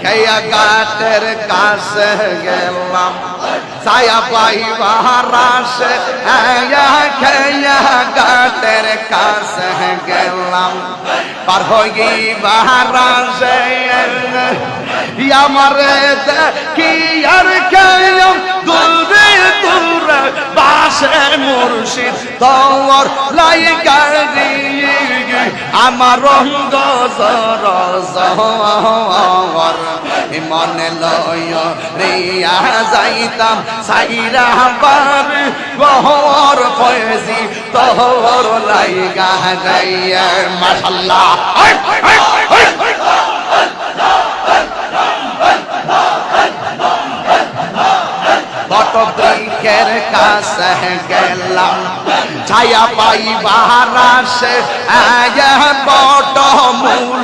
খেয়া গাটের কাছে গেলাম ছায়া পাইবার আশে খেয়া গাটের কাছে গেলাম পার হইবার আশে আমারে দেখি আর খেয়াম দূরে দূরে বাসে মুর্শিদ তোর লাইগা আমার রঙ্গ জর মনে লয় রিয়া যাইতাম সাইরা বার গহর ফয়েজি তোর লাইগা যাইয়া মাশাআল্লাহ বটবৃক্ষের কাছে গেলাম ছায়া পাইবার আশে বট মূল